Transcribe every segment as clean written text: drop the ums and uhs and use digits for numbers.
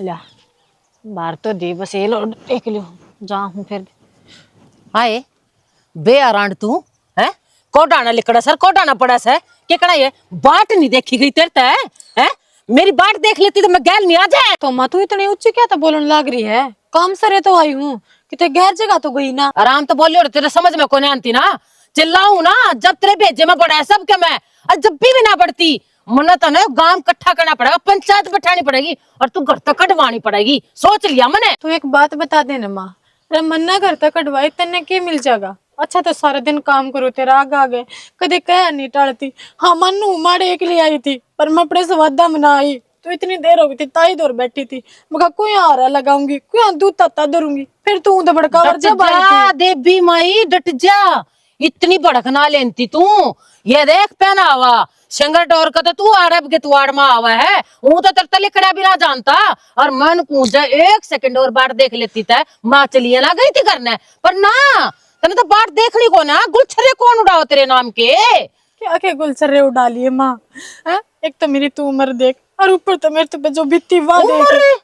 ला बाहर तो दी बस ये लो एक लो जा हूँ फिर आए बे आरांड तू है कोटाना लिखड़ा सर कोटाना पड़ा सर के कड़ा ये बाट नहीं देखी गई तेरे है मेरी बाट देख लेती तो मैं गैल नहीं आ जाए। तो माँ तू इतनी ऊंची क्या तो बोलने लग रही है काम सरे तो आई हूँ कितने गैर जगह तो गई ना आराम तो बोली और तेरे समझ में कौन आती ना चिल्लाऊं ना जब तेरे भेजे में पड़ा है सब क्या मैं और जब भी ना पड़ती मना तो ना गांव इकट्ठा करना पड़ेगा पंचायत बैठानी पड़ेगी और तू घर तक कटवानी पड़ेगी सोच लिया मैंने। तू एक बात बता देना माँ तेरा मन्ना घर तक कटवाई तेने के मिल जाएगा अच्छा तो सारा दिन काम करो तेरा आग गए कदे कह नहीं टालती हाँ मनु माड़े एक लिए आई थी पर मैं अपने सवादा मना आई तो इतनी देर हो गई थी ताई दूर बैठी थी मैं कोई हारा लगाऊंगी कोई दूध तत्ता धरूंगी फिर तू तो भड़का और जब आई थी देवी माई डट जा इतनी भड़कना लेती तू ये देख पहनावा शंगर डोर का तो तू अरब के तुआड़ में आवा है वो तो तेरे लिखड़ा भी ना जानता और मन कूजा एक सेकंड और बात देख लेती था माँ चलिए ना गई थी करने पर ना तने तो बात देखनी को ना गुलछरे कौन उड़ाओ तेरे नाम के क्या क्या गुलछरे उड़ा लिए माँ एक तो मेरी तू उम्र देख और ऊपर तो मेरे पे जो बीती वाह देख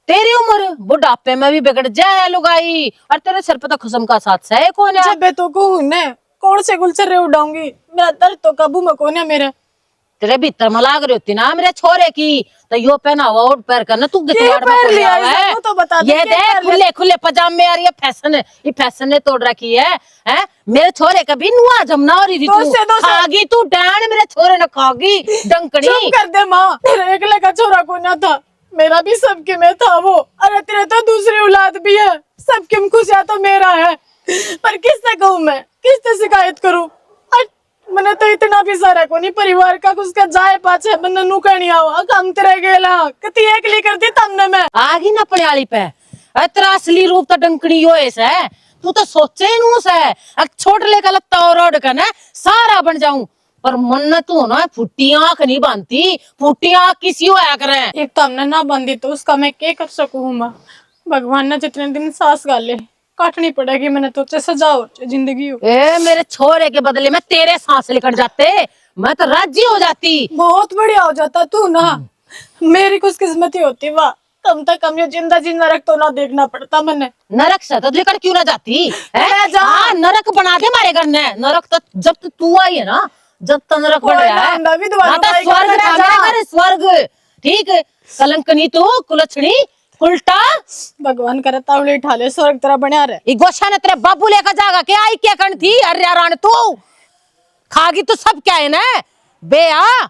तेरी उम्र बुढ़ापे में भी बिगड़ जाए लुगाई और तेरे सिर पे तो खसम का साथ है कौन है जब तो कहूं ने कौन से गुलछरे उड़ाऊंगी मेरा दर्द तो काबू में कौन है मेरे तेरे भीतर में लाग रही होती ना मेरे छोरे की तो यो पहना हुआ उठ पैर करना तू पहन लिया है तो बता दे ये देख खुले खुले पजामे यार ये फैशन ने तोड़ रखी है मेरे छोरे कभी नुआ जमना हो रही थी तू खागी तू डैन मेरे छोरे ने खागी डंकड़ी चुप कर दे माँ तेरा एकले का छोरा को ना था मेरा भी सबके में था वो अरे तेरे तो दूसरी औलाद भी है सबके में खुशियां तो मेरा है पर किससे कहूँ मैं किससे शिकायत करूँ मैंने तो इतना भी सारा को नहीं परिवार का उसका जाए पाछे बंदा नु कहनी आवा काम तेरे गेला कती एकली करती तमने मैं आगी ना पड़ियाली पे तेरा असली रूप तो डंकड़ी यो है तू तो सोचे ही नूस है छोट लेकर लगता और रोड का ना सारा बन जाऊं पर मन तू ना फुट्टी आंख नहीं बांधती फुट्टी आंख किसी होया करे एक तो हमने ना बांधी तो उसका मैं क्या कर सकूं मां भगवान ने जितने दिन सांस गाले काटनी पड़ेगी मैंने तो सजा हो जिंदगी हो ए मेरे छोरे के बदले में तेरे सांस लेकर जाते मैं तो राजी हो जाती बहुत बढ़िया हो जाता तू ना मेरी कुछ किस्मत ही होती वाह कम तक कम ये जिंदा जी नरक तो ना देखना पड़ता मैंने नरक से तो लेकर क्यों ना जाती नरक बना के मारे घर ने नरक तो जब तू आई है ना जब तो नरक बन रहा है स्वर्ग ठीक कलंकनी तू कुलछनी उल्टा भगवान करे तावले ठाले स्वर्ग तेरा बना रहे गोशा ने तेरे बाबू लेकर जागा क्या आई क्या कण थी अरे राण तू खागी तो सब क्या है ना बे आ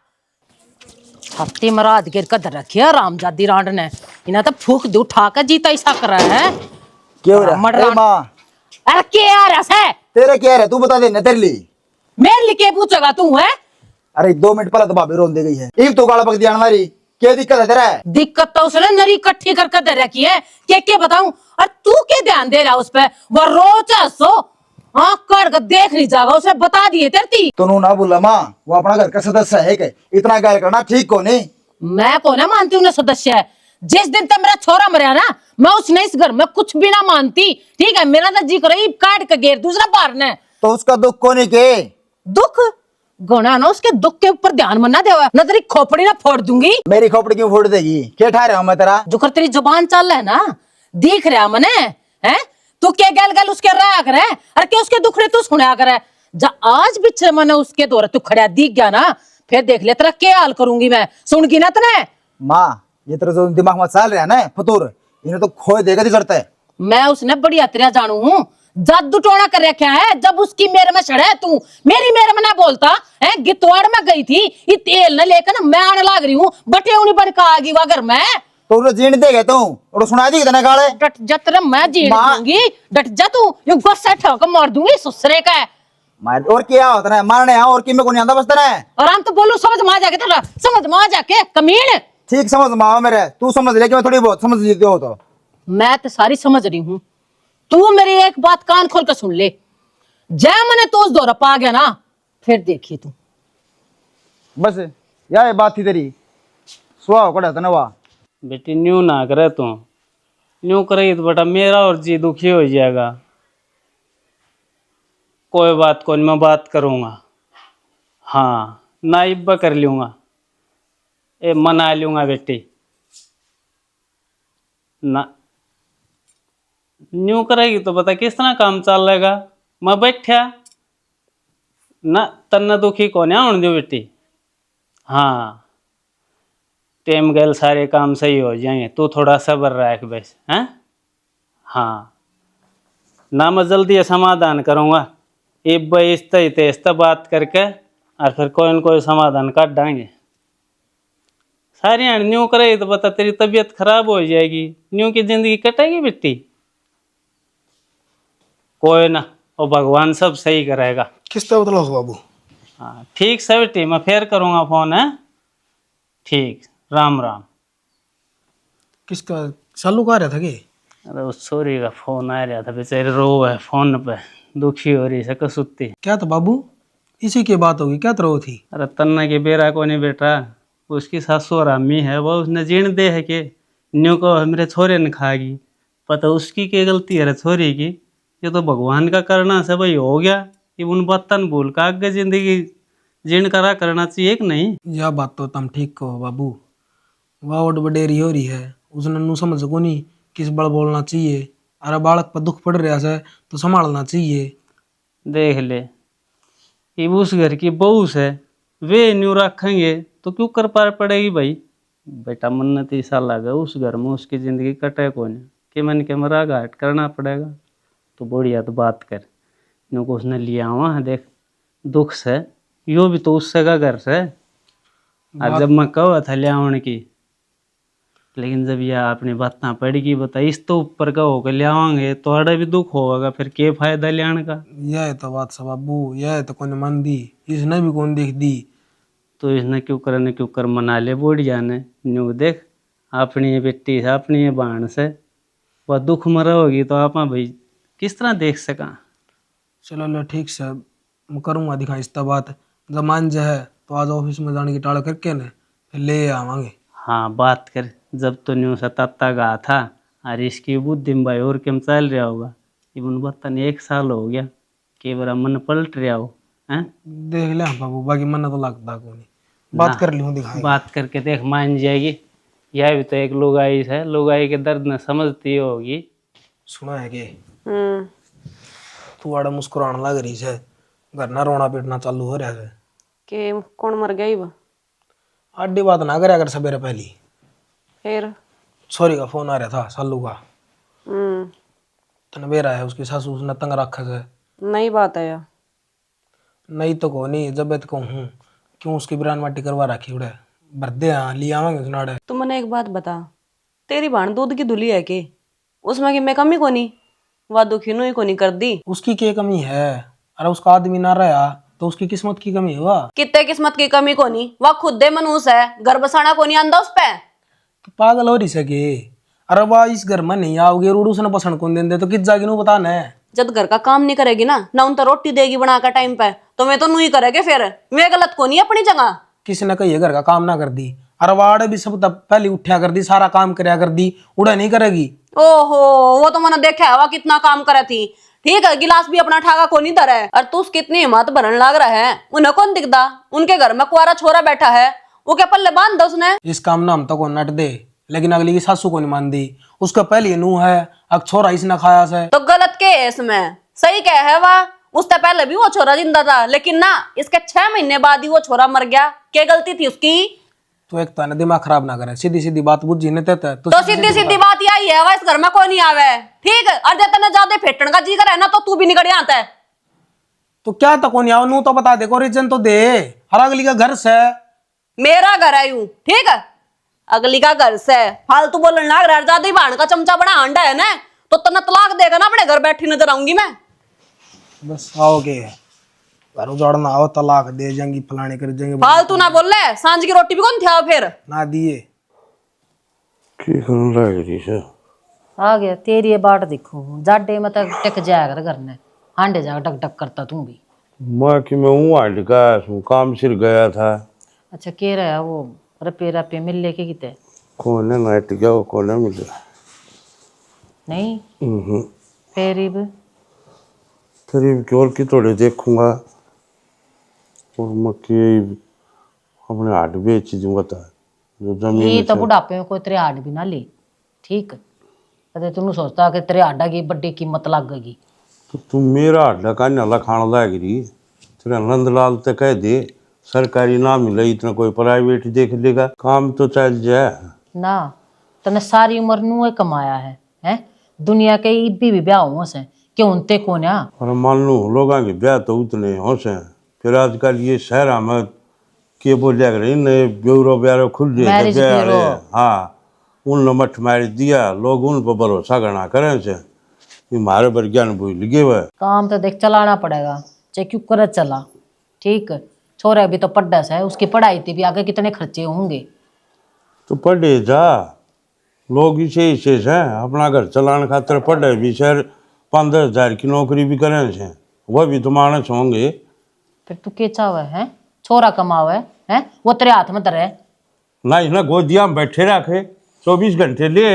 छाती मराद गिर कर रखिया रामजादी रांड ने इना तो फूक दे उठा कर जीता ऐसा कर रहा है क्या हो रहा है मां अरे क्या आ रहा है तेरे क्या है तू बता दे न तेरे लिए मेरे लिए क्या पूछेगा तू है अरे 2 मिनट पहले तो भाभी रोन दे गई है एक तो गाला पक दिया हमारी क्या दिक्कत है तेरा दिक्कत तो उसने नरी इकट्ठी करके दे रखी है क्या बताऊं और तू क्या ध्यान दे रहा उस पे वो रोज हंसो हाँ कर देख नहीं जाएगा उसे बता दिए तेरती तू ना बोला माँ वो अपना घर का सदस्य है क्या इतना गायल करना ठीक को नहीं मैं को ना मानती हूँ सदस्य है जिस दिन तक मेरा छोरा मरा ना मैं उसने इस घर में कुछ भी ना मानती ठीक है मेरा तो जी करो काट के घेर दूसरा पारना तो उसका दुख कोने के दुख गोना ना उसके दुख के ऊपर ध्यान मना देवा ना तेरी खोपड़ी ना फोड़ दूंगी मेरी खोपड़ी क्यों फोड़ देगी क्या ठा रहा हूँ मैं तेरा जो कर तेरी जुबान चल रहा है ना दिख रहा मने है तू क्या गल गल उसके रहा करे अरे क्या उसके दुखड़े तू सुना करे जा आज भी मैंने उसके दौर तू खड़ा दिख गया ना फिर देख ले तेरा क्या हाल करूंगी मैं सुन की ना तने माँ ये तेरा जो दिमाग में चल रहा है ना फतूर इन्हें तो खोए देगा करता है मैं उसने बढ़िया तेरा जानू हूँ जादू टोना कर रखा है जब उसकी मेरे में चढ़े तू मेरी मेरे में ना बोलता है गितवाड़ में गई थी ये तेल न लेकर मैं आने लग रही हूँ बटे उन्हीं बन का आगी वागर मैं तो उन्हें जीण देगा तू और सुना दी इतना गाले डट जा तेरा मैं जीण दूंगी डट जा तू ये गुस्सा ठोक मार दूंगी ससुरे का मार और क्या होता है मारने और की में को नहीं आंदा बस तेरा और हम तो बोलू समझ में आ जाके तेरा समझ में आ जाके कमीन ठीक समझ में आओ मेरे तू समझ ले कि मैं थोड़ी बहुत समझ लेती हो तो मैं तो सारी समझ रही हूँ तू मेरी एक बात कान खोल कर सुन ले जय मैंने तो उस दौरा पा गया ना फिर देखिए तू बस यह बात थी तेरी सुहा कड़ा था ना वाह बेटी न्यू ना करे तू न्यू करे तो बेटा मेरा और जी दुखी हो जाएगा कोई बात को मैं बात करूँगा हाँ ना इब्बा कर लूँगा ए मना लूँगा बेटी ना न्यू करेगी तो बता किस तरह काम चलेगा। मैं बैठा ना तन्ना दुखी को नहीं आने दो बेटी। हाँ टेम गल सारे काम सही हो जाएंगे, तू थोड़ा सब्र रख बस। हैं हाँ ना मैं जल्दी समाधान करूँगा। एक बार इस तेस्ता बात करके और फिर कोई न कोई समाधान काट डाएंगे। सारी न्यू करे तो बता तेरी तबीयत खराब हो जाएगी, न्यू की जिंदगी कटेगी बेटी। कोई ना वो भगवान सब सही करेगा। किसका बदला हो बाबू? हाँ ठीक है बेटी, मैं फिर करूँगा फोन। है ठीक, राम राम। किसका? सालू का आ रहा था कि? अरे उस छोरी का फोन आ रहा था, बेचारी रो है फोन पे, दुखी हो रही है कसुत्ती। क्या था बाबू? इसी की बात होगी, क्या तरह थी? अरे तन्ना के बेरा को नहीं बेटा, उसकी सासू और अम्मी है, वो उसने जीण दे है कि न्यू को मेरे छोरे ने खागी। पता उसकी क्या गलती है रे छोरी की? ये तो भगवान का करना से भाई हो गया। ये उन बर्तन भूल का आगे जिंदगी जीण करा करना चाहिए कि नहीं? यह बात तो तुम ठीक कहो बाबू। वावट बडेरी हो रही है, उसने नू समझ को नहीं किस बड़ बोलना चाहिए। अरे बालक पर दुख पड़ रहा है तो संभालना चाहिए। देख ले, ये उस घर की बहू से वे न्यू रखेंगे तो क्यों कर पार पड़ेगी भाई। बेटा मन्नत ऐसा लगा उस घर में उसकी जिंदगी कटे को नहीं कि मन के मरा घाट करना पड़ेगा। तो बढ़िया तो बात कर, न्यू को उसने लिया हुआ है देख, दुख से यो भी तो उससे का घर से। और जब मैं कहा था ले आने की, लेकिन जब यह अपनी बातें पड़ेगी बता इस तो ऊपर का होकर ले आवांगे तो अड़ा भी दुख होगा, फिर क्या फायदा ले आने का। यह तो बात सब बाबू, यह तो कौन मान दी, इसने भी कौन देख दी। तो इसने क्यों करने क्यों कर मना ले बोड़ जाने। न्यू देख अपनी बेटी से अपनी बहन से वह दुख मरा होगी तो आप भाई किस तरह देख सका। चलो लो ठीक से, मैं करूँगा दिखा इस बात। जब मान जाए तो आज ऑफिस में जाने की टाल करके न फिर ले आवांगे। हाँ बात कर, जब तो न्यू सताता गा था और इसकी बुद्धि में भाई और कम चल रहा होगा। इवन बतन 1 साल हो गया कि बरा मन पलट रहा हो। हैं देख ले बाबू, बाकी मन तो लगता को नहीं। बात कर लूँ दिखाई। बात करके देख मान जाएगी। यह भी तो एक लुगाई है, लुगाई के दर्द न समझती होगी। सुना है कि तू आड़ा मुस्कुराने लग रही है, घर ना रोना पीटना चालू हो रहा है कि कौन मर गया ही बा? आडी बात ना करे अगर सवेरे पहली। फिर सॉरी का फोन आ रहा था सालू का। हम्म, तनवेरा है उसकी सासू उसने तंग रखा है। नई बात है या? नहीं तो को नहीं, जब तो कहूँ क्यों उसकी बिरान माटी करवा रखी उड़े भरदे। हाँ ले आवांगे उसनाड़े। तू मने एक बात बता, तेरी बहन दूध की धुली है के? उसमें कि मैं कमी कोनी, वह दुखी नु ही कोनी कर दी। उसकी क्या कमी है? अरे उसका आदमी ना रहा तो उसकी किस्मत की कमी हुआ। कितने किस्मत की कमी कोनी, वह खुद दे मनूस है, घर बसाना कोनी आंदा उस पे। तो पागल हो रही सके। अरे वाह इस घर में नहीं आओगे रूडू से पसंद कौन देंदे तो किस जागी नु बताना है। जब घर का काम नहीं करेगी ना उन तो रोटी देगी बनाकर टाइम पे, तो मैं तो नू ही करेगे। फिर वे गलत कोनी अपनी जगह। किसी ने कही घर का काम ना कर दी। अरे वाड़े भी सब तब पहले उठा कर दी, सारा काम करया कर दी, उड़ा नहीं करेगी। ओहो, वो तो मैंने देखा है वह कितना काम करे थी। ठीक है, गिलास भी अपना ठाका को नहीं धरा है। और तू कितनी हिम्मत भरन लाग रहा है, उन्हें कौन दिखदा? उनके घर में कुआरा छोरा बैठा है, वो क्या पल्ले बांध दो उसने। इस काम ना हम तो को नट दे, लेकिन अगली की सासू को नहीं मान दी। उसका पहले नू है, अब छोरा इसने खाया से। तो गलत के है इसमें? सही क्या है वह? उससे पहले भी वो छोरा जिंदा था, लेकिन ना इसके 6 महीने बाद ही वो छोरा मर गया। क्या गलती थी उसकी? तो एक तो दिमाग खराब ना करे, सीधी सीधी बात बुझी नहीं देता तो सीधी सीधी बात यही है, वह इस घर में कोई नहीं आवे। ठीक है, और जब तने ज्यादा फेटन का जी करे ना तो तू भी निकल आता है। तो क्या तो कौन आओ नू तो बता दे, ओरिजिन तो दे। हर अगली का घर से मेरा घर है यूं, ठीक है? अगली का घर से फालतू बोलने लग रहा है। ज्यादा ही भाण का चमचा बना अंडा है ना, तो तना तलाक देगा ना, अपने घर बैठी नजर आऊंगी मैं। बस आओगे घर उजाड़ना आओ, तलाक दे जाएंगी, फलाने कर जाएंगे। फालतू ना बोल ले, सांझ की रोटी भी कौन था फिर? ना दिए आ गया तेरी ये बाट दिखो, जाडे में तक टिक जाएगा घर ने, हांडे जाकर टक टक करता तू भी। मैं कि मैं हूँ हटका काम सिर गया था। अच्छा कह रहा है वो रपे रपे मिल लेके किते? कौन है नाट गया वो कौन है मिला नहीं करीब करीब की और की थोड़े देखूंगा और मक्की अपने हाथ बेच दूंगा था जो जमीन ये तो बुढ़ापे में कोई तेरे हाड भी ना ले। ठीक कदे तू सोचता कि तेरे आडा की बड़ी कीमत लगेगी। तो तू मेरा हड्डा का नाला खान लाग रही तेरा नंदलाल तो कह दे सरकारी ना मिले इतना कोई प्राइवेट देख लेगा काम तो चल जाए ना तने सारी उम्र नू कमाया है हैं दुनिया के इब्बी भी ब्याह हुआ से क्यों उनते को ना और मान लो लोगों के ब्याह तो उतने हो से फिर आजकल ये शहर में के बोलिया करे नए ब्यूरो ब्यारो खुल रहे मैरिज ब्यूरो। हाँ उन मठ मार दिया लोग उन पर भरोसा करना करें से हमारे पर ज्ञान भूल गए हुए काम तो देख चलाना पड़ेगा चाहे क्यों कर चला। ठीक छोरा अभी तो पढ़ा है उसकी पढ़ाई थी भी आगे कितने खर्चे होंगे। तो पढ़े जा लोग इसे इसे से अपना घर चलाने खातर पढ़े भी सर 15,000 की नौकरी भी करें से वह भी तो मानस होंगे। फिर तू के चावे है छोरा कमावे है वो तेरे हाथ में धरे ना गोदिया में बैठे रखे 24 घंटे ले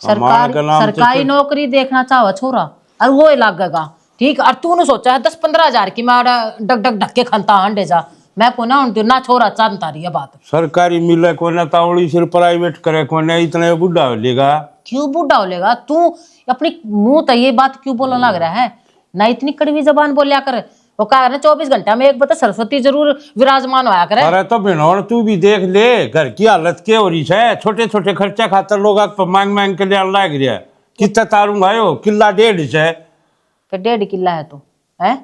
सरकारी सरकारी नौकरी देखना चाहे छोरा और वो लगेगा। ठीक और तूने सोचा है 10-15 हजार की मैं डग डग ढक्के खनता अंडे जा मैं को ना छोरा चाहता रही है बात सरकारी मिले को ना तावड़ी सिर प्राइवेट करे को ना इतना बुढ़ा हो लेगा क्यों बूढ़ा हो लेगा तू अपनी मुंह तो ये बात क्यों बोलने लग रहा है ना इतनी कड़वी जबान बोलिया कर वो कह रहे 24 घंटा में एक बता सरस्वती जरूर विराजमान होया करे। अरे तो बिनौर तू भी देख ले घर की हालत क्या हो रही है छोटे छोटे खर्चा खातर लोग मांग मांग के लिए लाग रहा है कितना तारूंगा हो किला 1.5 है फिर 1.5 किला है तो है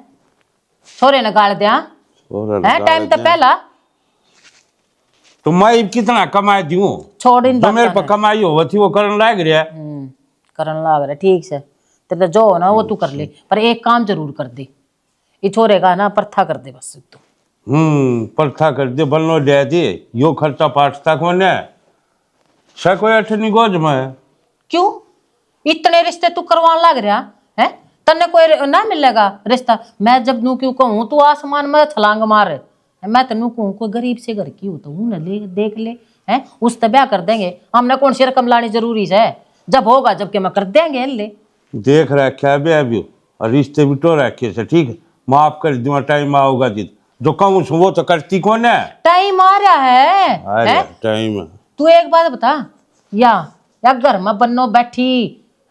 छोरे ने गाल दिया है टाइम तो पहला तो मैं कितना कमा दूं छोड़ इन जो मेरे पर कमाई हो थी वो करने लाग रहा है करन लाग रहा ठीक से तेरे जो हो ना वो तू कर ले पर एक काम जरूर कर दे ये छोरे का ना प्रथा कर दे बस तू प्रथा कर दे बनो दे दे यो खर्चा पाटता कौन है कोई अठनी गोज में क्यों इतने रिश्ते तू करवाने लग रहा है तन्ने कोई ना मिलेगा रिश्ता मैं जब नू क्यों कहूँ तू आसमान में छलांग मार मैं तेनू कहूँ कोई गरीब से घर की हो तो वो न ले देख ले हैं उस ब्याह कर देंगे हमने कौन सी रकम लानी जरूरी है जब होगा जबकि मैं कर देंगे ले देख रखा है अभी और रिश्ते भी तो रखे से ठीक है माफ कर दूंगा टाइम आओगा जित जो कहूँ वो तो करती कौन है टाइम आ रहा है टाइम तू एक बात बता या घर में बन्नो बैठी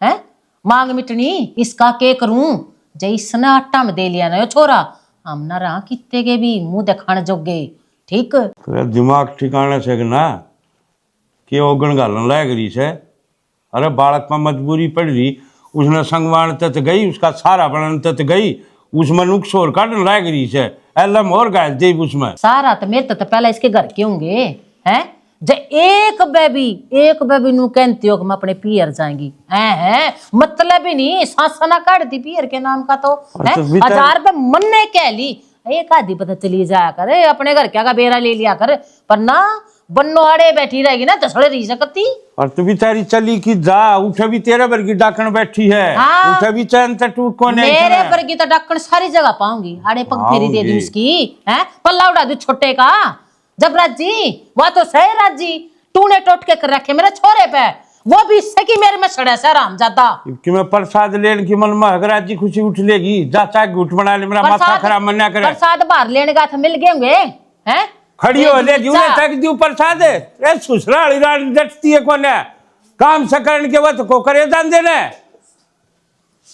है मांग मिटनी इसका के करूं जैसने आटा में दे लिया ना यो छोरा हम ना रहा कितने के भी मुंह दिखाने जोगे ठीक तेरा दिमाग ठिकाना से ना कि ओगन घालन लाग रही से अरे बालक में मजबूरी पड़ रही उसने संगवान तक गई उसका सारा बनन तक गई उसमें नुक्स और काटन लाग रही से एलम और गाल दे उसमें सारा तो मेरे तो पहले इसके घर के होंगे हैं जे एक बेबी नू कहती हो कि मैं अपने पियर जाएंगी है मतलब ही नहीं सासना काट दी पियर के नाम का तो है 1000 रुपये मन्ने कह ली एक आधी पता चली जाया करे अपने घर क्या का बेरा ले लिया कर पर ना बन्नो आड़े बैठी रहेगी ना दसड़े रही सकती और तू बेचारी चली की जा उठे भी तेरे वर्गी डाकन बैठी है उठे भी चैन से टूट कौन है मेरे वर्गी तो डाकन सारी जगह पाऊंगी आड़े पग फेरी दे दी उसकी है पल्ला उड़ा दू छोटे का जब राजी वह तो सही राजी तूने टोट के कर रखे मेरे छोरे पे वो भी इससे की मेरे में सड़े से राम जाता कि मैं प्रसाद लेने की मन में अगर जी खुशी उठ लेगी जा चाहे उठ बना ले मेरा माथा खराब मन ना करे प्रसाद बाहर लेने का था मिल गए होंगे हैं खड़ी हो लेगी उन्हें तक दी प्रसाद है ससुराली रानी डटती है कौन है काम से करने के बाद को करे जान देना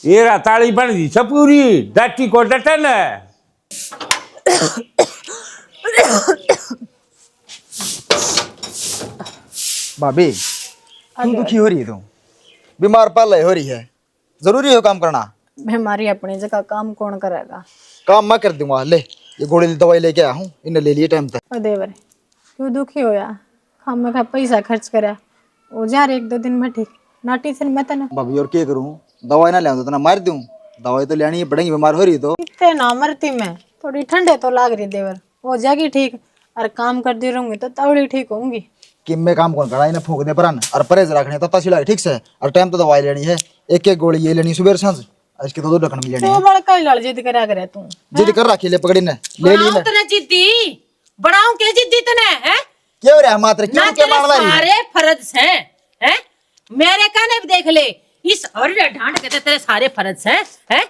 ये ताली बन दी सब पूरी डटी को डटन है भाभी तू दुखी हो रही है तू बीमार पल हो रही है जरूरी है काम करना हमारी अपनी जगह काम कौन करेगा काम मैं कर दूंगा ले ये गोली दवाई लेके आया हूँ इन्हें ले लिए टाइम तक ओ देवर क्यों दुखी होया हम में का पैसा खर्च करा ओ जा रे 1-2 दिन में ठीक नाटी से मैं तना भाभी और क्या करूँ दवाई ना ले तो ना मार दूँ दवाई तो लेनी ही पड़ेगी बीमार हो रही तो इतने ना मरती मैं थोड़ी ठंडे तो लाग रही देवर हो जाएगी ठीक और काम करती रहूंगी तो तवड़ी ठीक होंगी कि मैं काम कौन करा इन्हें फूक दे पर और परहेज रखने तब तक ठीक से और टाइम तो दवाई लेनी है एक गोली ये लेनी सुबह सांझ इसके तो 2 ढक्कन में लेनी तो बड़ा कई लड़ जिद करा करे तू जिद कर रखी ले पकड़ी ने ले ली तने जिद्दी बढ़ाऊं के जिद्दी तने हैं क्यों रे मात्र क्यों के मार रही सारे फर्ज हैं मेरे कहने पे देख ले इस और ढांड के तेरे सारे फर्ज हैं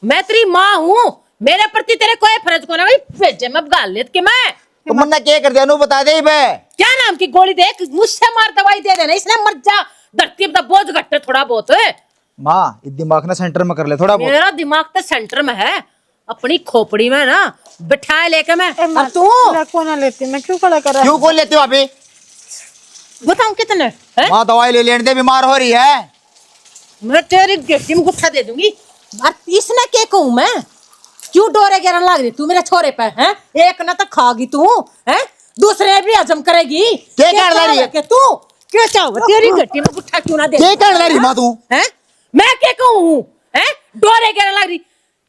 मैं तेरी माँ हूँ मेरे प्रति तेरे कोई फर्ज को ना भाई भेजे मैं गाल लेत के मैं तो मन्ना क्या कर दिया नु बता दे बे क्या नाम की गोली देख मुझसे मार दवाई दे देना इसने मर जा धरती पे बोझ घटते थोड़ा बहुत है। माँ इस दिमाग ने सेंटर में कर ले थोड़ा बहुत। मेरा दिमाग तो सेंटर में है, अपनी खोपड़ी में ना बिठाए लेके मैं। अब तू को ना लेती, मैं क्यों खड़ा कर रहा क्यों खोल लेती हो अभी? बताऊं कितने है? माँ दवाई ले लेने दे, बीमार हो रही है। मैं तेरी गेटी में गुट्ठा दे दूंगी। इसने क्या कहूं मैं? क्यों डोरे गिरन लग रही तू मेरे छोरे पे है? एक ना तो खागी तू है, दूसरे भी हजम करेगी। क्या कर रही है? कि तू क्यों चाहो तेरी गेटी में गुट्ठा क्यों ना दे? क्या कर रही माँ तू? हैं? मैं क्या कहूं है? डोरे गिरन लग रही,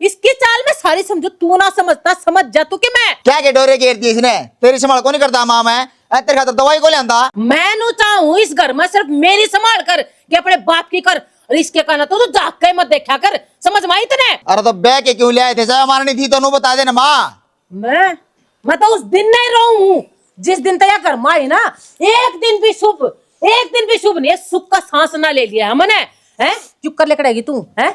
इसकी चाल में सारी समझो, तू ना समझता समझ जा तू कि मैं क्या के डोरे घेर दी इसने? तेरी संभाल को नहीं करता माँ मैं? तेरे खातर दवाई को ले आंदा। मैं नु चाहूं इस घर में सिर्फ मेरी संभाल कर कि अपने बाप की कर, और इसके कहना तो जाग के मत देखा कर, समझ में आई तने? अरे तो बह के क्यों ले आए थे? चाहे मारनी थी तो नु बता देना माँ। मैं तो उस दिन नहीं रहूं जिस दिन तक घर में आई ना, एक दिन भी शुभ नहीं है, सुख का सांस ना ले लिया हमने हैं। चुप कर ले करेगी तू हैं?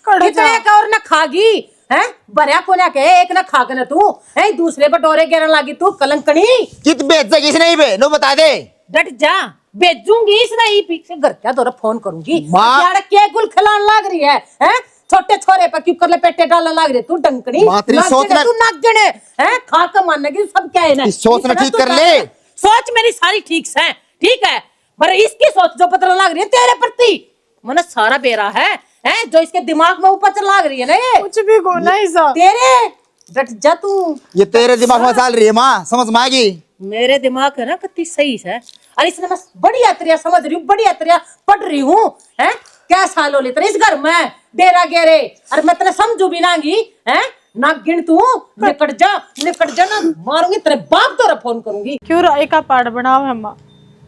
कितने का और ना खागी हैं? भरिया को ना कहे एक ना खा के ना तू है, दूसरे पर डोरे गिरन लागी तू कलंकनी। कित बेच किसने ही बे नु बता दे। डट जा, भेजूंगी इस नहीं पीछे घर क्या दौरा फोन करूंगी। माँ। यार क्या गुल खिलान लग रही है हैं? छोटे छोरे पर क्यों कर ले पेटे डालने लग रही है तू डंकनी। माँ, तेरी सोच ना- तू नाक जने हैं, खा के मानने की सब क्या है ना। सोच ना इतना ठीक तू कर कर ले। सोच मेरी सारी ठीक है, ठीक है, पर इसकी सोच जो पता लग रही है तेरे प्रति मैंने सारा बेरा है जो इसके दिमाग में ऊपर चल लग रही है ना, ये कुछ भी को नहीं सा। तेरे डट जा तू। ये तेरे दिमाग में चल रही है माँ, समझ में आएगी। मेरे दिमाग है ना कितनी सही है, और इसने मैं बढ़िया तरिया समझ रही हूँ, बढ़िया तरिया पढ़ रही हूँ हैं। क्या साल हो ले तेरे इस घर में डेरा गेरे, और मैं तेरे समझू भी नांगी हैं ना, गिन तू निकट जा ना, मारूंगी तेरे बाप तोरा फोन करूंगी। क्यों राय का पाड़ बनाओ है माँ?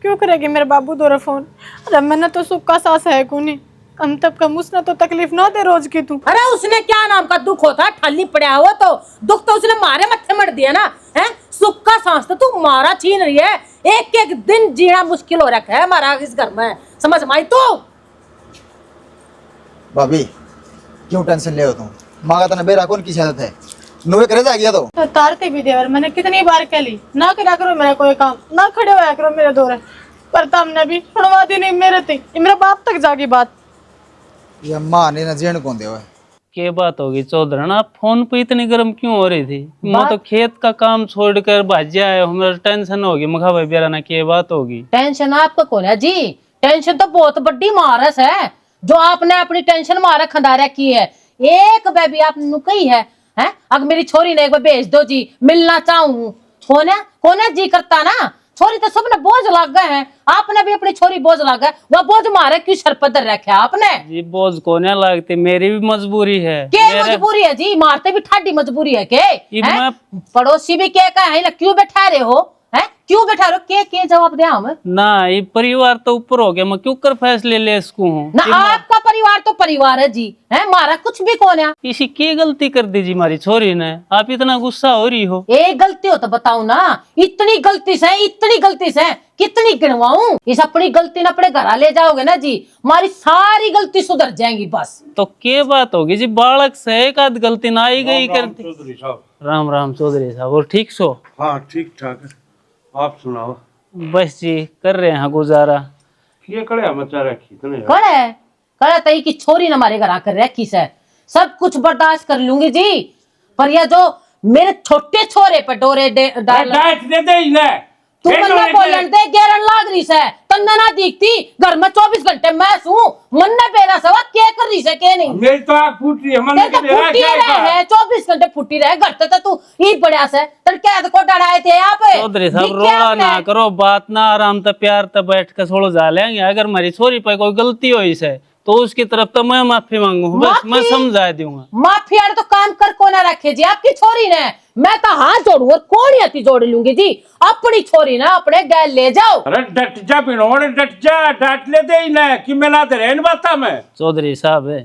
क्यों करेगी मेरे बाबू दोरा फोन? अरे मैंने तो सुख का सास है कोनी, कम तब कम उसने तो तकलीफ ना दे रोज की तू। अरे उसने क्या नाम का दुख होता, ठल्ली पड़ा हुआ तो दुख तो उसने मारे मत्थे मर दिया ना है। सुख का सांस तो तू मारा छीन रही है, एक एक दिन जीना मुश्किल हो रखा है हमारा इस घर में, समझ में आई तू? भाभी क्यों टेंशन ले हो तुम? माँ का तना बेरा कौन की आदत है, नुए करे जाएगी तो। तो तारते भी देवर मैंने कितनी बार कह ली ना करा करो मेरा कोई काम, ना खड़े होया करो मेरे दौरे, पर तुमने भी सुनवा दी नहीं मेरे ते, ये मेरे बाप तक जागी बात। ये माँ ने ना जेन कौन दे क्या बात होगी चौधरी, आप फोन पे इतनी गर्म क्यों हो रही थी? मैं तो खेत का काम छोड़कर भाजी आया हूँ, मेरा टेंशन होगी। मखा भाई बेरा ना क्या बात होगी? टेंशन आपको कौन है जी? टेंशन तो बहुत बड़ी मारस है जो आपने अपनी टेंशन मारे खंडारा की है। एक बेबी आपने नुकई है हैं? अगर मेरी छोरी ने एक बार भेज दो जी, मिलना चाहूँ, कोने जी करता ना। छोरी तो सबने बोझ लग गए हैं, आपने भी अपनी छोरी बोझ लग गए, वह बोझ मारे क्यों सर पर रखे आपने? जी बोझ कोने लगती, मेरी भी मजबूरी है। क्या मजबूरी है जी? मारते भी ठाडी मजबूरी है के? पड़ोसी भी क्या कहा है, क्यों बैठा रहे हो हैं? क्यों बैठा रहे हो? के जवाब दे हम ना, ये परिवार तो ऊपर हो गया, मैं क्यों कर फैसले ले सकूं हूँ ना? आपका परिवार तो परिवार है जी है, मारा कुछ भी कौन है? इसी की गलती कर दी जी हमारी छोरी ने, आप इतना गुस्सा हो रही हो? एक गलती हो तो बताओ ना, इतनी गलती से कितनी गिनवाऊं? इस अपनी गलती ने अपने घर ले जाओगे ना जी, हमारी सारी गलती सुधर जाएंगी बस। तो क्या बात होगी जी, बालक से एक आध गलती ना आई गई करती। चौधरी साहब। राम राम चौधरी साहब, और ठीक सो? हाँ ठीक ठाक है, आप सुनाओ। बस जी कर रहे हैं गुजारा। ये कड़े मचा रखी तूने? कड़े तई की छोरी ने हमारे घर आकर रखी से, सब कुछ बर्दाश्त कर लूंगी जी, पर यह जो मेरे छोटे छोरे पे डोरे डाल दे दे इन्हें। तू मन्ने बोलन दे गेरन लाग रही से, तन्ने ना दिखती घर में 24 घंटे मैं हूं, मन्ने बेरा सवा क्या कर रही से के नहीं? मेरी तो आँख फूट रही है, मन तो फूटी रहे 24 घंटे फूटी रहे, घर तो तू ही बढ़िया से तर कैद को डराए थे यहाँ पे। चौधरी साहब रोला ना करो, बात ना आराम से प्यार से बैठ कर सोलो जा लेंगे। अगर हमारी छोरी पर कोई गलती हो इसे तो उसकी तरफ तो मैं माफी मांगू, बस मैं समझा दूंगा। माफी यार तो काम कर को ना रखे जी आपकी छोरी ने, मैं तो हाथ जोड़ू और कौन आती जोड़ लूंगी जी, अपनी छोरी ना अपने गैल ले जाओ। अरे डट जा बिनोड़, डट जा, डांट ले दे इन्हें कि मैं ना दे रहे बाता में। चौधरी साहब है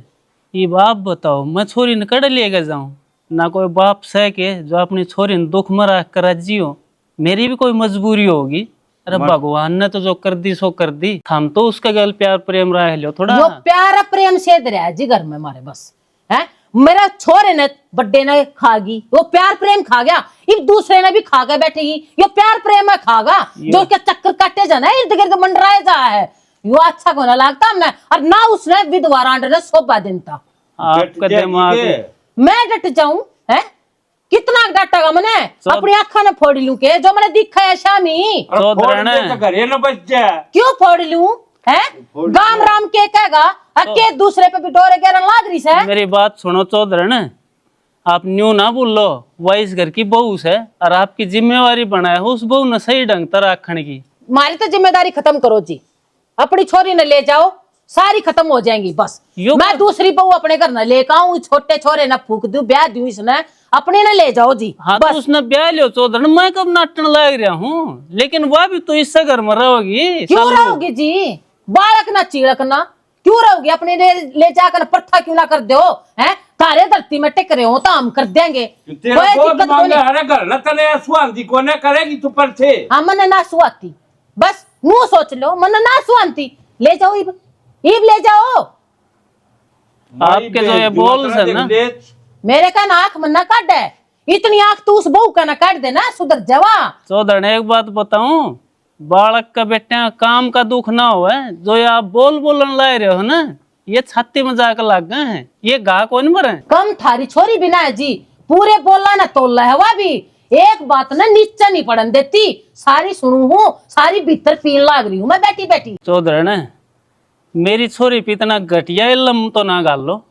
ये बाप बताओ, मैं छोरी ने कड़ लेके जाऊं ना? कोई बाप सह के जो अपनी छोरी ने दुख मरा कर जियो, मेरी भी कोई मजबूरी होगी। अरे भगवान ने तो जो कर दी सो कर दी, हम तो उसका गल प्यार प्रेम रह लो थोड़ा। जो प्यार प्रेम से रहा जी घर में हमारे बस है, मेरा छोरे ने बड्डे ने खागी, वो प्यार प्रेम खा गया, एक दूसरे ने भी खा के बैठेगी, ये प्यार प्रेम में खागा, जो क्या चक्कर काटे जाना इर्द गिर्द मंडराए जा है, यो अच्छा को ना लगता हमने, और ना उसने विधवा रांड ने शोभा देता। आपका दिमाग मैं डट जाऊं है? कितना डटेगा मैंने? अपनी आंखों ने फोड़ लूं के जो मैंने दिखा है शामी? घरे न बच जाए। क्यों फोड़ लूं है? गाम राम के कहेगा के दूसरे पे भी डोरे गेरन लाग रही है। मेरी बात सुनो चौधरी, आप न्यू ना बोलो, वह इस घर की बहू है और आपकी जिम्मेवारी बनाया है उस बहू ने सही ढंग से रखने की। मारी तो जिम्मेदारी खत्म करो जी, अपनी छोरी ने ले जाओ, सारी खत्म हो जाएंगी बस। मैं दूसरी बहू अपने घर न लेकर आऊं, छोटे छोरे न फूक दूं, ब्याह दूं इसने, अपने ने ले जाओ जी। हाँ तो उसने ब्याह लियो चौधरी, मैं कब नाटन लग रहा हूँ, लेकिन वह भी तो इससे घर में रहोगी। क्यों रहोगी जी? बालक ना चिड़क ना क्यों रहोगी? अपने ले जाकर प्रथा क्यों ना कर दो है? तारे धरती में टिक रहे हो तो हम कर देंगे। तेरा बहुत मांगे हरे घर न तने सुहांती कोने करेगी तू पर थे। हाँ मन ना सुहाती, बस मुंह सोच लो, मन ना सुहांती। ले जाओ इब ले जाओ। आपके जो ये बोल है ना, मेरे का नाक मन ना काट है, इतनी आंख तू उस बहू का ना काट देना, सुधर जावा। चौधरी एक बात बताऊं, बालक का बेटे काम का दुख ना हो है, जो ये आप बोलन ला रहे हो ना, ये छाती में जाकर लग गए हैं, ये गा कौन मरे? कम थारी छोरी बिना है जी, पूरे बोला ना तोला है वह भी, एक बात ना नीचा नहीं पड़न देती, सारी सुनू हूँ, सारी भीतर पीन लाग रही हूँ मैं बैठी बैठी। चौधरी ने मेरी छोरी पे इतना घटिया इल्म तो ना गाल लो,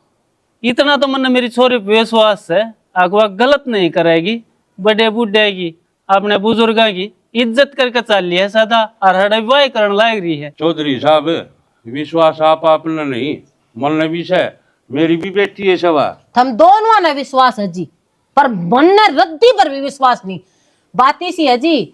इतना तो मन मेरी छोरी पे विश्वास है, अगवा गलत नहीं करेगी, बड़े बूढ़े की अपने बुजुर्गा की इज्जत करके चल लिया है सदा, और हड़वाई करने लाग रही है। चौधरी साहब विश्वास आप आपने नहीं, मन ने भी है, मेरी भी बेटी है सवा। हम दोनों ने विश्वास है जी, पर मन ने रद्दी पर भी विश्वास नहीं। बात इसी है जी,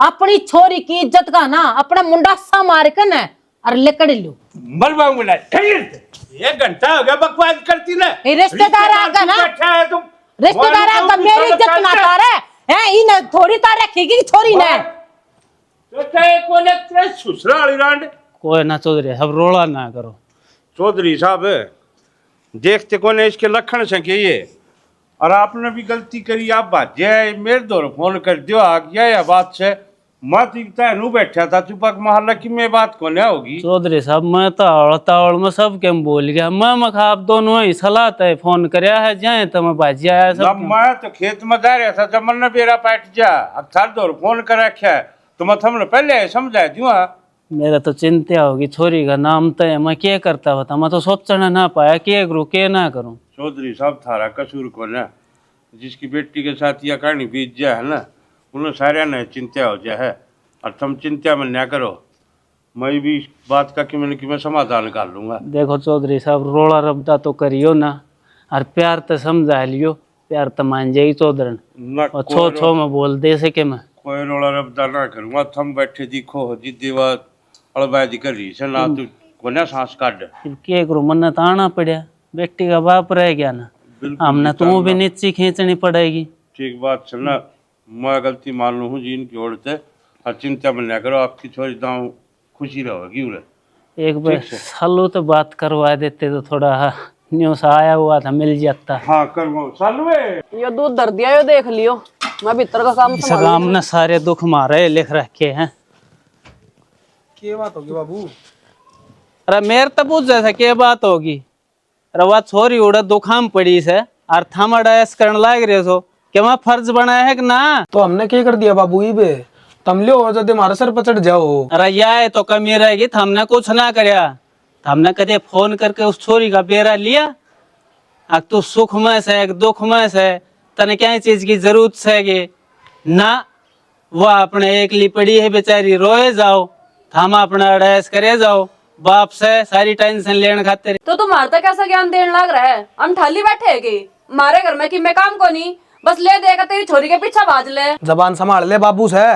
अपनी छोरी की इज्जत का ना अपना मुंडा सा मार कर ना और लेकर लो। मलबाऊ मिला एक घंटा हो गया बकवास करती ना। रिश्तेदार आका ना, रिश्तेदार आका मेरी इज्जत ना कर है, इन थोड़ी तार रखेगी छोरी ने। कोई ना चौधरी, अब रोला ना करो। चौधरी साहब देखते कोने इसके लक्षण से के ये, और आपने भी गलती करी, आप भाजे मेरे दौर फोन कर दियो आ गया या बात से मत नू बैठा था चुपक मोहल्ला की में बात कोने होगी। चौधरी साहब मैं तावड़ में सब के बोल गया, मैं मखा आप दोनों ही सलाह तय फोन करया है जाए तो मैं भाजी आया सब। मैं तो खेत में जा रहा था जब मन बेरा पैट जा, अब थार दौर फोन कर रखा है तो मैं हमने पहले समझा दूँ। मेरा तो चिंता होगी, छोरी का नाम तय मैं क्या करता होता, मैं तो सोचना ना पाया क्या करूँ क्या ना करूँ। चौधरी साहब थारा कसूर को ना, जिसकी बेटी के साथ यह कहानी बीत जाए है ना, उन्हें सारे ने चिंता हो जाए है, और तुम चिंता में ना करो, मैं भी इस बात का कि मैं समाधान कर लूंगा। देखो चौधरी साहब रोड़ा रबदा तो करियो ना, और प्यार तो समझा लियो, प्यार तो मान जाएगी चौधरी, और छो छो में बोल दे सके मैं कोई रोड़ा रबदा ना करूंगा। थम बैठे दिखो जिद्दी बात अड़बाजी कर रही से ना, तू कोने सांस काट क्या करूँ, मन तो आना पड़ा, बेटी का बाप रह गया ना, हमने तुम भी नीचे खींचनी पड़ेगी। ठीक बात सुन ना, मैं गलती मान लू हूँ जी इनकी ओर से, और चिंता में ना करो, आपकी छोरी दाव खुशी रहोगी। एक बार सालू तो बात करवा देते तो थोड़ा न्यूज आया हुआ था मिल जाता। हाँ करवाओ सालवे, ये दूध दर दिया, ये देख लियो, मैं भीतर का काम सगाम ने सारे दुख मारे लिख रखे हैं। क्या बात होगी बाबू? अरे मेरे तो पूछ जैसा क्या बात होगी, अरे वह छोरी उड़ा दुखाम पड़ी से और थम अड़ायस करने लाग रहे हो, क्या मैं फर्ज बनाया है कि ना? तो हमने क्या कर दिया बाबू? इबे तुम लियो जब हमारे सर पर चढ़ जाओ। अरे यह तो कमी रहेगी, हमने कुछ ना करया, हमने कदे फोन करके उस छोरी का बेरा लिया, अब तू सुख में से दुख में से तने क्या चीज की जरूरत है ना, वह अपने एकली पड़ी है बेचारी, रोए जाओ, हम अपना अड़ायस करे जाओ, बाप से सारी टेंशन लेने खातिर। तो तुम्हारा तो कैसा ज्ञान देने लग रहा है? हम थाली बैठे है कि मारे घर में कि मैं काम को नहीं, बस ले देगा तेरी छोरी के पीछे बाज ले। जबान संभाल ले बाबू से।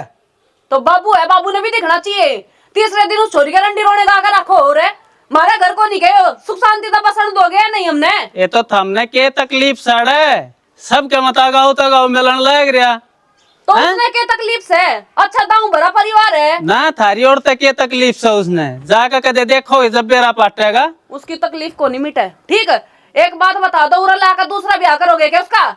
तो बाबू है, बाबू ने भी दिखना चाहिए। तीसरे दिन उस छोरी के रंडी रोने का आकर रखो हो रहे, मारे घर को नहीं गए, सुख शांति तो पसंद दोगे या नहीं? हमने ये तो हमने के तकलीफ साड़े सबके मतागाओ तगाओ मिलन लग रहा, तो उसने क्या तकलीफ से? अच्छा दाऊ भरा परिवार है ना, थारी और तक ये तकलीफ से उसने जाकर कदे देखो जब बेरा पाटेगा, उसकी तकलीफ को नहीं मिटे। ठीक है, एक बात बता दो, उरा लाकर दूसरा ब्याह करोगे क्या उसका?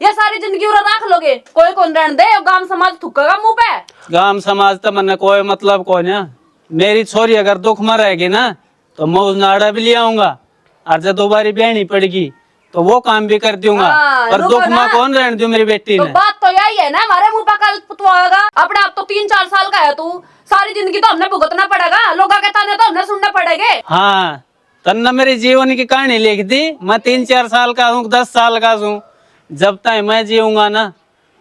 ये सारी जिंदगी उरा रख लोगे? कोई कौन रहने दे, गांव समाज थुकेगा मुंह पे। गांव समाज तो मन कोई मतलब कौन है, मेरी छोरी अगर दुख में रहेगी ना तो मैं उस नाड़ा भी ले आऊंगा, और जब दोबारी बहनी पड़ेगी तो वो काम भी कर दूंगा। हाँ, पर रुको दुख ना। में कौन रहने दूं मेरी बेटी तो ने। बात तो यही है ना, हमारे मुंह पर कल पुतवाएगा। अपने आप तो 3-4 साल का है तू, सारी जिंदगी तो हमने भुगतना पड़ेगा, लोगों के ताने तो हमने सुनने पड़ेंगे। हाँ, तन्ने मेरी जीवन की कहानी लिख दी। मैं 3-4 साल का हूँ, 10 साल का हूँ, जब तक मैं जीऊंगा ना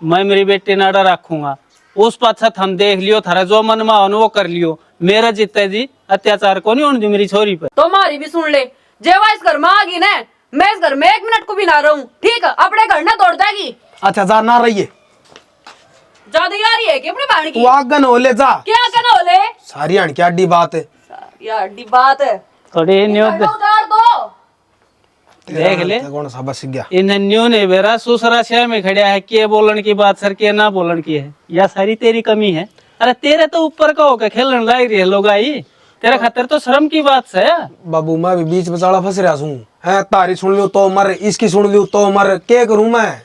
मैं मेरी बेटी नाड़ा रखूंगा। उस पश्चात हम देख लियो, थारा जो मन में हो वो कर लियो। मेरा जीते जी अत्याचार को नहीं होने दी मेरी छोरी पर। तो हमारी भी सुन ले, जेवा इस घर में आ गई ना, मैं इस घर में 1 मिनट को भी ना रहूं, ठीक है? अपने घर ना दौड़ जाएगी। अच्छा जा ना रही है, ज्यादा यारी है कि अपनी बहन की? तू आगन हो ले जा। क्या कहना होले? सारी हण क्या अड्डी बात है। यार डी बात है, थोड़ी न्यू उतार दो। देख ले, कौन सा बस गया। इन न्यू ने बेरा सूसरा शहर में खड़ा है, के बोलन की बात सर के ना बोलन की है, या सारी तेरी कमी है। अरे तेरे तो ऊपर का होकर खेलने लायक रही है लोग आई, तेरा खतर तो शर्म की बात है। बाबू मैं भी बीच बचाड़ा फंस रहा हूँ, है तारी सुन लियो तो मर, इसकी सुन लियो तो मर, क्या करूं मैं?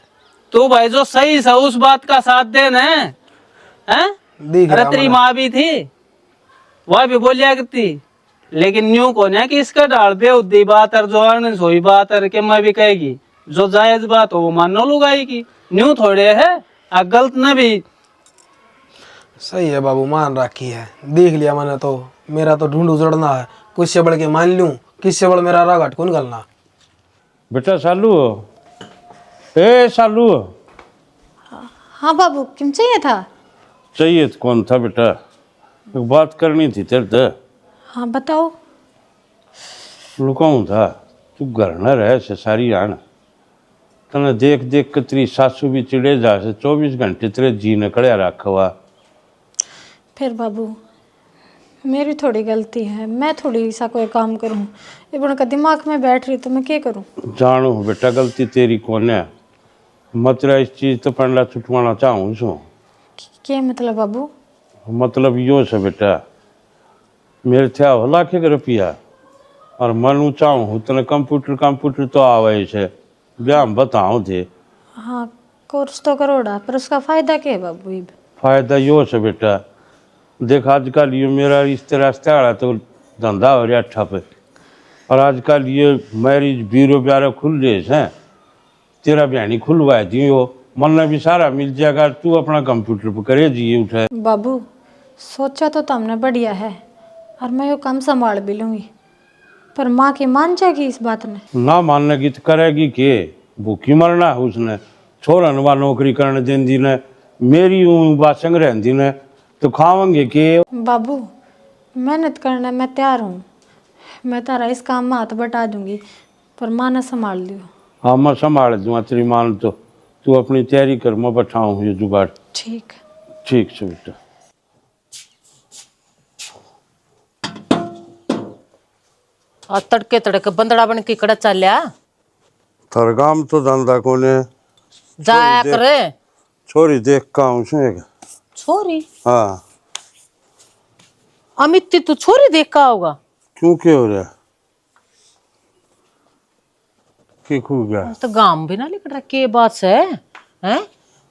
तू भाई जो सही सा उस बात का साथ देना है, हैं? देख अरे रहा तेरी मैं। माँ भी थी, वह भी बोलिया करती, लेकिन न्यू को ना कि इसका डाल बेउद्दी बात और जो सोई बात और के मैं भी कहेगी, जो जायज बात हो वो मानो लुगाएगी। न्यू थोड़े है गलत न भी। सही है बाबू, मान रखी है, देख लिया मैंने तो। मेरा तो ढूंढ उजड़ना है, कुछ से बढ़ के मान लूं, किससे बढ़ मेरा राघट कौन गलना। बेटा सालू, ए सालू, हाँ बाबू, क्यों चाहिए था? चाहिए तो कौन था बेटा, एक बात करनी थी तेरे से। हाँ बताओ। लुकाऊं था, तू घर न रहे से सारी आन तने देख देख के तेरी सासू भी चिड़े जा से 24 घंटे तेरे जी ने कड़िया रखा हुआ। फिर बाबू मेरी थोड़ी गलती है, मैं थोड़ी सा कोई काम करूँ, इबन का दिमाग में बैठ रही तो मैं क्या करूँ? जानो बेटा गलती तेरी कौन है, मैं तेरा इस चीज तो पंडा छुटवाना चाहूँ सो। क्या मतलब बाबू? मतलब यो से बेटा, मेरे थे 1,00,000 रुपया और मनु चाहूँ तने कंप्यूटर तो आवे से ब्याह बताऊँ थे। हाँ कोर्स तो करोड़ा, पर उसका फायदा क्या है बाबू? इब फायदा यो से बेटा, देख आजकल ये मेरा रिश्ते रास्ते वाला तो धंधा हो रहा ठप, और आजकल ये मैरिज ब्यूरो ब्यारो खुल रहे हैं, तेरा बहनी खुलवा दियो, मन भी सारा मिल जाएगा, तू अपना कंप्यूटर पर करे जी उठे। बाबू सोचा तो तुमने बढ़िया है, और मैं ये काम संभाल भी लूँगी, पर माँ की मान जाएगी इस बात ने? ना मानने की तो करेगी के, भूखी मरना है उसने, छोरन वा नौकरी करने देंदी ने, मेरी बात संग रहती ने तो खावेंगे के। बाबू मेहनत करने मैं तैयार हूँ, मैं तारा इस काम में हाथ बटा दूंगी, पर माँ ने संभाल लियो। हाँ मैं संभाल दूंगा तेरी मान, तो तू अपनी तैयारी कर, मैं बैठाऊँ ये जुगाड़। ठीक। ठीक से बेटा। और तड़के तड़के बंदड़ा बन के कड़ा चलिया थरगाम तो धंधा कोने जाया करे। छोरी देख का हूँ एक। छोरी? हाँ अमित तू छोरी देखा होगा? क्यों क्या हो रहा क्या खू गया? तो गांव भी ना लिख रहा के बात से हैं?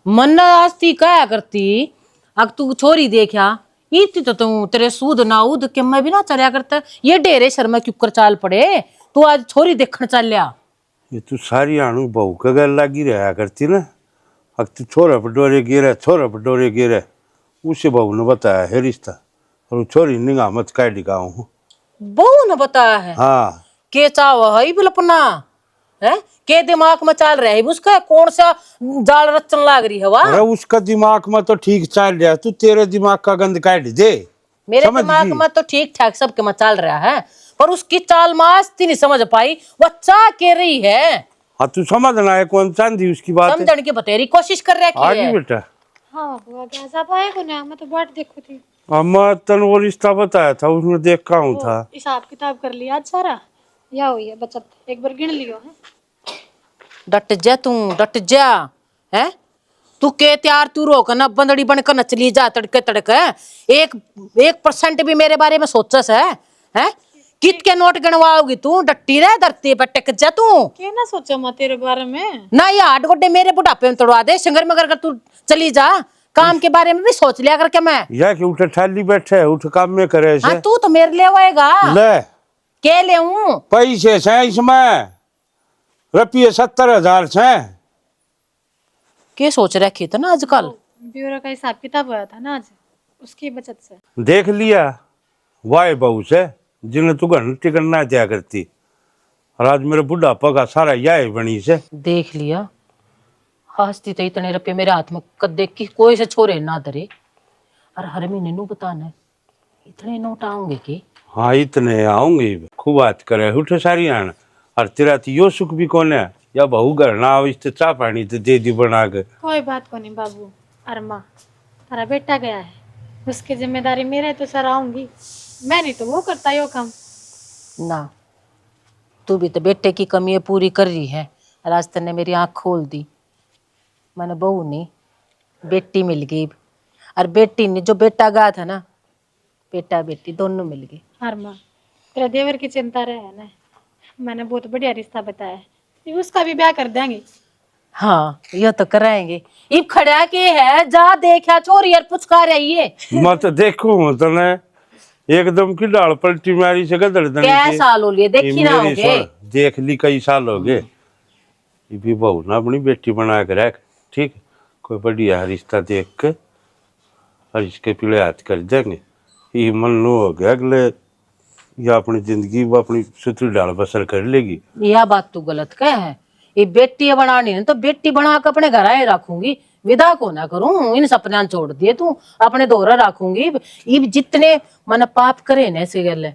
मन आस्ती क्या करती, अब तू छोरी देखा इतनी तो तू तेरे सूद नाऊद के मैं भी ना चलिया करता, ये डेरे शर्मा क्यों कर चाल पड़े, तू आज छोरी देखने चल लिया। ये तू सारी आणु बहू का गल लगी रहा करती ना, अब तू छोरा पर डोरे गिरे उसे बहू ने बताया है रिश्ता, और वो छोरी निगाह मत काट दिखाऊं। बहू ने बताया है? हाँ के चाव है बिलपना है, के दिमाग में चल रहा है उसका, कौन सा जाल रचन लाग रही है वह? अरे उसका दिमाग में तो ठीक चल रहा है, तू तेरे दिमाग का गंद काट दे। मेरे समझ दिमाग गई? में तो ठीक ठाक सबके में चल रहा है, पर उसकी चाल मास्ती नहीं समझ पाई, वो चाह के रही है। हाँ तू समझना है कौन चांदी उसकी बात है। समझने की बतेरी कोशिश कर रहा आगे है। बेटा हाँ बाबू आगे ऐसा पाए को ना, मैं तो बाट देखो थी। अम्मा तन वो रिश्ता बताया था उसमें देख का हूँ था। हिसाब किताब कर लिया आज सारा, या हुई है बचत, एक बार गिन लियो है। डट जा तू, डट जा है तू के त्यार तू रोक ना, बंदड़ी बनकर नचली जा तड़के तड़के। 1% भी मेरे बारे में सोचस है? कित के नोट गणवाओगी तू, डट्टी रह धरती पे टेक जा तू। क्या ना सोचा मैं तेरे बारे में? ना ये हाथ गोड्डे मेरे बुढ़ापे में तोड़वा दे, सिंगर मगर कर तू चली जा, काम के बारे में भी सोच लिया करके मैं। या कि उठ ठाली बैठे उठ काम में करे हाँ से तू तो मेरे लिए आएगा ले के ले हूँ पैसे से इसमें रुपये 70,000 से के सोच रखे थे ना आजकल। ब्यूरो का हिसाब किताब हुआ था ना आज, उसकी बचत से। देख लिया वाह बहू से जिन्हें तू घर टिकट ना दिया करती और आज मेरे बुढ़ापा का सारा यह बनी से। देख लिया हंसती तो इतने रुपये मेरे हाथ में कदे की कोई से छोरे ना धरे और हर महीने नू बताना है इतने नोट आऊंगे कि। हाँ इतने आऊंगे खूब बात करे उठ सारी आन और तेरा तो यो सुख भी कौन है या बहू घर ना आओ इस चाह पानी तो दे दी बना के। कोई बात को नहीं बाबू। अरे माँ तारा बेटा गया है, उसकी जिम्मेदारी मेरा है तो सर आऊंगी मैं, नहीं तो वो करता यो काम। ना तू भी तो बेटे की कमी पूरी कर रही है। आज तने मेरी आंख खोल दी। मैंने बहू नहीं बेटी मिल गई और बेटी ने जो बेटा गा था ना बेटा बेटी दोनों मिल गए। अरे माँ तेरा देवर की चिंता रहे है ना, मैंने बहुत बढ़िया रिश्ता बताया है, उसका भी ब्याह कर देंगे। हाँ ये तो कराएंगे। इब खड़ा के है जा देखा चोरी यार पुचका रही है मत देखो तने एकदम की डाल पलटी मारी से गदड़ दनी क्या साल हो लिए देखी ना होगे। देख ली कई साल हो गए। ये भी बहू ना अपनी बेटी बना के रख ठीक कोई बढ़िया रिश्ता देख के और इसके पीछे हाथ कर देंगे। ये मन नो हो गया अगले या अपनी जिंदगी वो अपनी सुथरी डाल बसर कर लेगी। यह बात तू गलत कह है। ये बेटी बनानी है तो बेटी बना के अपने घर आए रखूंगी, विदा को ना करूं। इन सपना छोड़ दिए तू अपने दोहरा रखूंगी। इब जितने मन पाप करे ना ऐसे गल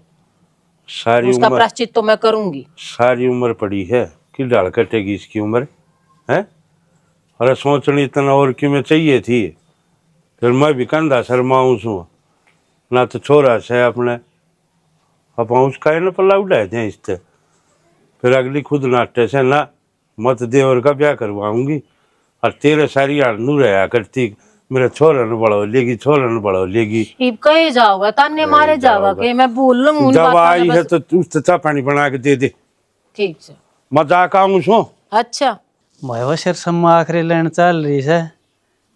सारी उसका उम्र प्राश्चित तो मैं करूंगी। सारी उम्र पड़ी है कि डाल कटेगी इसकी उम्र है। अरे सोचनी इतना और कि मैं चाहिए थी फिर मैं भी कंधा शर्माऊं सू ना तो छोरा से अपने अब उसका है ना पल्ला उड़ाए थे इससे फिर अगली खुद नाट्य से ना मत देवर का ब्याह करवाऊंगी और तेरे सारी नू रहा करती मेरा छोरा न बड़ो लेगी छोरा न बड़ो लेगी। इब कहे जाओगा ताने मारे जाओगा कि मैं बोल लूं जब आई है तो उस चाह पानी बना के दे दे। ठीक है मजाक आऊं सो। अच्छा मैं सिर सम्मा आखिरी लेन चल रही है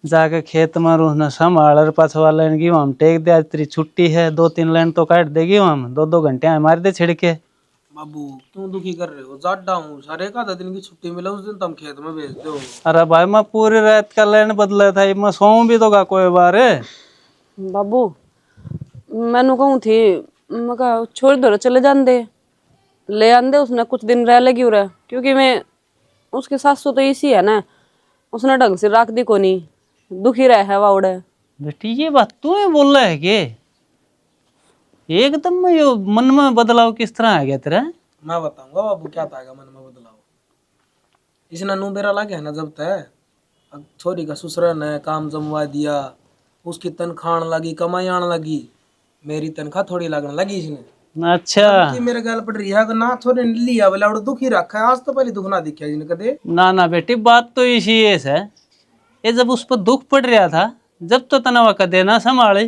जाके खेत में रूहना संभाल और पछवा लेन की हम टेक दे। आज तेरी छुट्टी है 2-3 लाइन तो काट देगी हम 2-2 घंटे हमारे दे छिड़के। बाबू क्यों दुखी कर रहे हो, जाटा हूँ सारे का 10 दिन की छुट्टी मिला उस दिन तुम खेत में भेज दो। अरे भाई मैं पूरी रात का लाइन बदला था मैं सोऊं भी तो का कोई बार बाबू मैनू कहूँ थी मैं कहा छोड़ दो चले जान दे ले आन दे उसने कुछ दिन रह लेगी उरे क्योंकि मैं उसकी सासू तो इसी है ना उसने ढंग से रख दी को नहीं दुखी रहा है वाउड़े। बेटी ये बात तू ही बोल रहा है कि एकदम में यो मन में बदलाव किस तरह आ गया तेरा। मैं बताऊंगा बाबू क्या था मन में बदलाव। इसने नू बेरा लगे है ना जब तक अब छोरी का ससुर ने काम जमवा दिया उसकी तनख्वाह लगी कमाई आने लगी मेरी तनख्वाह थोड़ी लगने लगी इसने। अच्छा कि मेरे गाल पड़ रही है कि ना छोरे ने लिया बोला और दुखी रखा है आज तो पहले दुख ना दिखा जिन्हें कदे। ना ना बेटी बात तो इसी है ये जब उस पर दुख पड़ रहा था जब तो तना वक़्त देना संभाले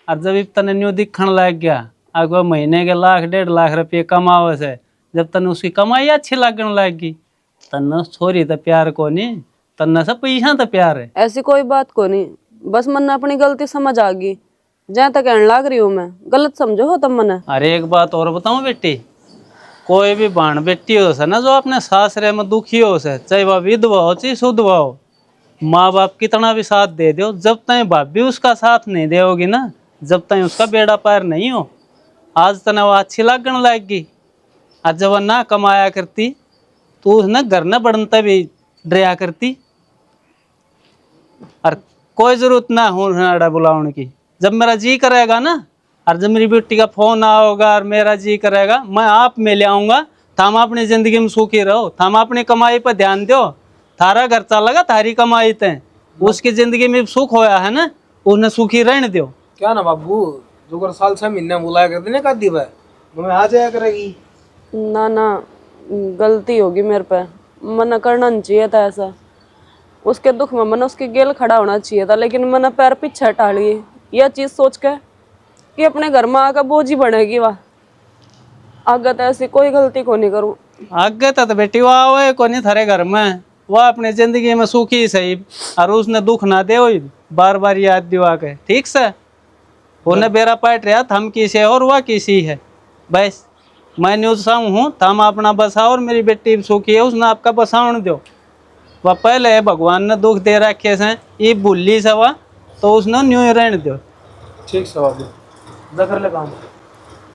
और जब तने न्यू दिखण लग गया अगवा महीने के 1-1.5 लाख रुपये कमावे से जब तने उसकी कमाई अच्छी लगने लग गई तन्ने छोरी तो प्यार को नहीं तन्ने से पैसा तो प्यार है। ऐसी कोई बात को नहीं बस मन अपनी गलती समझ आ गई जहाँ तक कहने लग रही हूँ मैं गलत समझो हो तब मने। अरे एक बात और बताऊं बेटी कोई भी बाण बेटी हो से ना जो अपने सासरे में दुखी हो से चाहे वह विधवा हो चाहे शुद्धवा हो माँ बाप कितना भी साथ दे दो जब तक भाभी उसका साथ नहीं देगी ना जब तक उसका बेड़ा पार नहीं हो आज तना वो अच्छी लगने लगेगी। आज जब वह ना कमाया करती तो उसने घर न बढ़ता भी डरा करती और कोई जरूरत ना हो बुलाने की। जब मेरा जी करेगा ना और जब मेरी बेटी का फोन आओगा और मेरा जी करेगा मैं आप में ले आऊँगा थाम अपनी ज़िंदगी में सुखी रहो थाम अपनी कमाई पर ध्यान दो थारा घर चलेगा थारी कमाई ते उसकी ज़िंदगी में सुख होया है ना उन्हें सुखी रहने दो। क्या ना बाबू जो कर साल 6 महीने बुलाया करते ना का दी भाई मैं आ जाया करेगी। ना ना गलती होगी मेरे पे मना करना नहीं चाहिए था ऐसा उसके दुख में मन उसके गेल खड़ा होना चाहिए था लेकिन मैंने पैर पीछे हटा लिए यह चीज़ सोच के कि अपने घर में आकर बोझ ही बनेगी वह आगे तो ऐसी कोई गलती को नहीं करूँ। आगे तो बेटी वो आवे को नहीं थारे घर में वह अपनी जिंदगी में सुखी सही और उसने दुख ना दे बार बार याद दिवा के, ठीक से। उन्हें बेरा पाट रहा हम किसी है और वह किसी है, बस मैं न्यूज हूँ हम अपना बसाओ और मेरी बेटी सुखी है उसने आपका बसाउन दो। वह पहले भगवान ने दुख दे रखे से ये भूली से वह तो उसने न्यू रहने दो। ठीक से बाबू, जा कर ले काम।